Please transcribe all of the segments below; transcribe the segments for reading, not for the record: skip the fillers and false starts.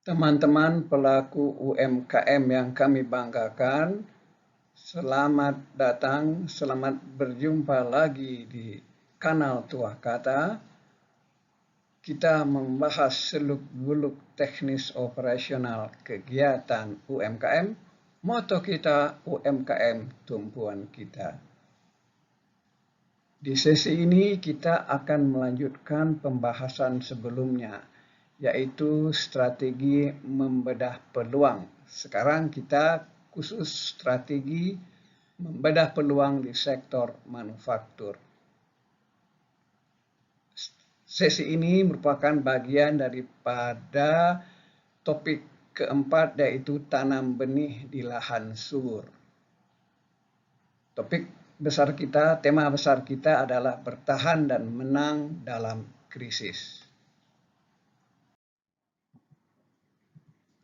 Teman-teman pelaku UMKM yang kami banggakan, selamat datang, selamat berjumpa lagi di kanal Tuah Kata. Kita membahas seluk-beluk teknis operasional kegiatan UMKM. Moto kita UMKM tumpuan kita. Di sesi ini kita akan melanjutkan pembahasan sebelumnya, yaitu strategi membedah peluang. Sekarang kita khusus strategi membedah peluang di sektor manufaktur. Sesi ini merupakan bagian daripada topik keempat, yaitu tanam benih di lahan subur. Tema besar kita adalah bertahan dan menang dalam krisis.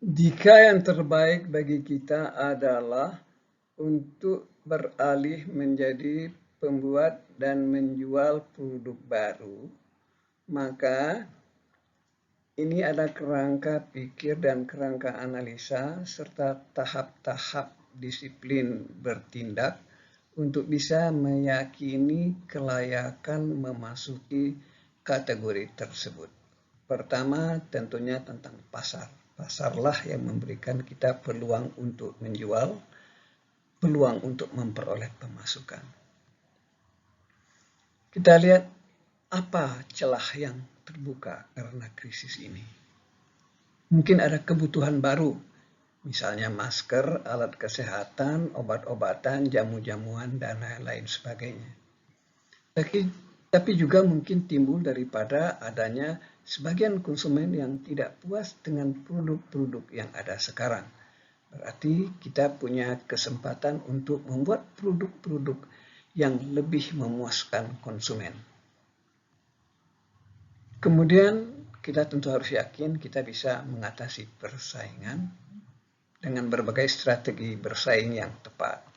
Jika yang terbaik bagi kita adalah untuk beralih menjadi pembuat dan menjual produk baru, maka ini ada kerangka pikir dan kerangka analisa serta tahap-tahap disiplin bertindak untuk bisa meyakini kelayakan memasuki kategori tersebut. Pertama, tentunya tentang pasar. Pasarlah yang memberikan kita peluang untuk menjual, peluang untuk memperoleh pemasukan. Kita lihat apa celah yang terbuka karena krisis ini. Mungkin ada kebutuhan baru, misalnya masker, alat kesehatan, obat-obatan, jamu-jamuan, dan lain-lain sebagainya. Tapi juga mungkin timbul daripada adanya sebagian konsumen yang tidak puas dengan produk-produk yang ada sekarang. Berarti kita punya kesempatan untuk membuat produk-produk yang lebih memuaskan konsumen. Kemudian kita tentu harus yakin kita bisa mengatasi persaingan dengan berbagai strategi bersaing yang tepat.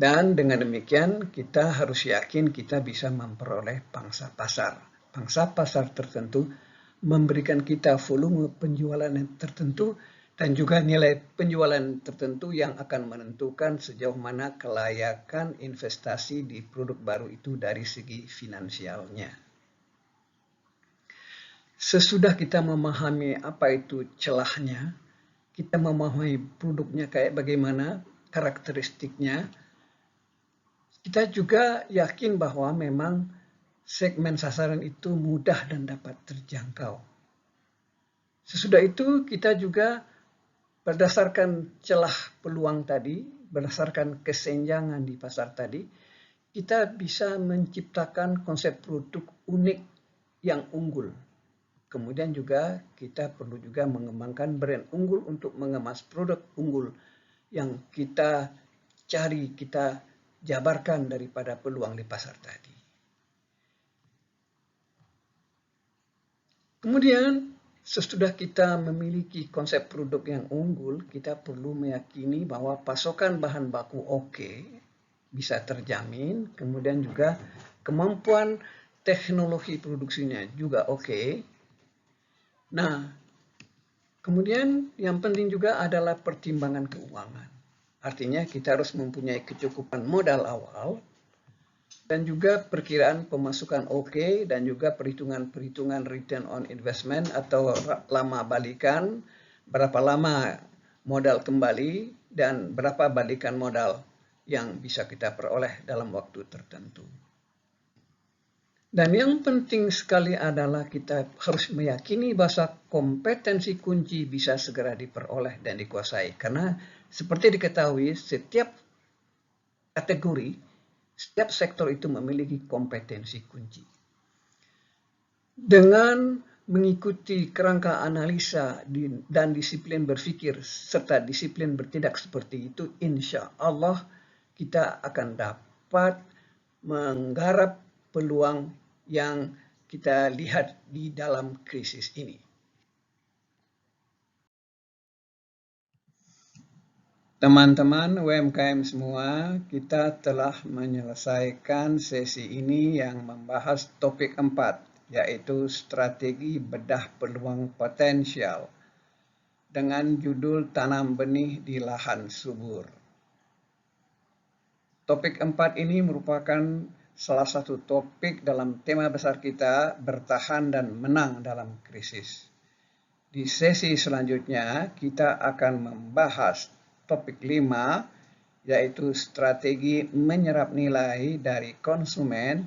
Dan dengan demikian kita harus yakin kita bisa memperoleh pangsa pasar. Pangsa pasar tertentu memberikan kita volume penjualan yang tertentu dan juga nilai penjualan tertentu yang akan menentukan sejauh mana kelayakan investasi di produk baru itu dari segi finansialnya. Sesudah kita memahami apa itu celahnya, kita memahami produknya kayak bagaimana, karakteristiknya, kita juga yakin bahwa memang segmen sasaran itu mudah dan dapat terjangkau. Sesudah itu kita juga berdasarkan celah peluang tadi, berdasarkan kesenjangan di pasar tadi, kita bisa menciptakan konsep produk unik yang unggul. Kemudian juga kita perlu juga mengembangkan brand unggul untuk mengemas produk unggul yang kita cari, kita jabarkan daripada peluang di pasar tadi. Kemudian sesudah kita memiliki konsep produk yang unggul, kita perlu meyakini bahwa pasokan bahan baku oke, bisa terjamin, kemudian juga kemampuan teknologi produksinya juga oke. Nah, kemudian yang penting juga adalah pertimbangan keuangan. Artinya kita harus mempunyai kecukupan modal awal dan juga perkiraan pemasukan oke, dan juga perhitungan return on investment atau lama balikan, berapa lama modal kembali dan berapa balikan modal yang bisa kita peroleh dalam waktu tertentu. Dan yang penting sekali adalah kita harus meyakini bahwa kompetensi kunci bisa segera diperoleh dan dikuasai. Karena seperti diketahui, setiap kategori, setiap sektor itu memiliki kompetensi kunci. Dengan mengikuti kerangka analisa dan disiplin berpikir serta disiplin bertindak seperti itu, insya Allah kita akan dapat menggarap peluang yang kita lihat di dalam krisis ini. Teman-teman UMKM semua, kita telah menyelesaikan sesi ini yang membahas topik 4, yaitu strategi bedah peluang potensial dengan judul Tanam Benih di Lahan Subur. Topik 4 ini merupakan salah satu topik dalam tema besar kita, bertahan dan menang dalam krisis. Di sesi selanjutnya kita akan membahas topik 5, yaitu strategi menyerap nilai dari konsumen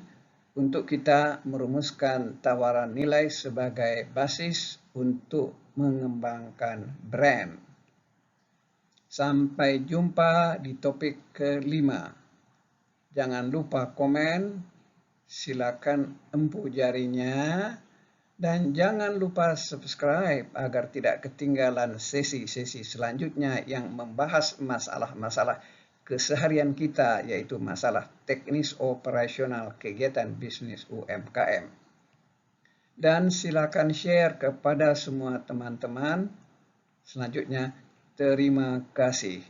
untuk kita merumuskan tawaran nilai sebagai basis untuk mengembangkan brand. Sampai jumpa di topik ke-5. Jangan lupa komen, silakan empu jarinya, dan jangan lupa subscribe agar tidak ketinggalan sesi-sesi selanjutnya yang membahas masalah-masalah keseharian kita, yaitu masalah teknis operasional kegiatan bisnis UMKM. Dan silakan share kepada semua teman-teman. Selanjutnya, terima kasih.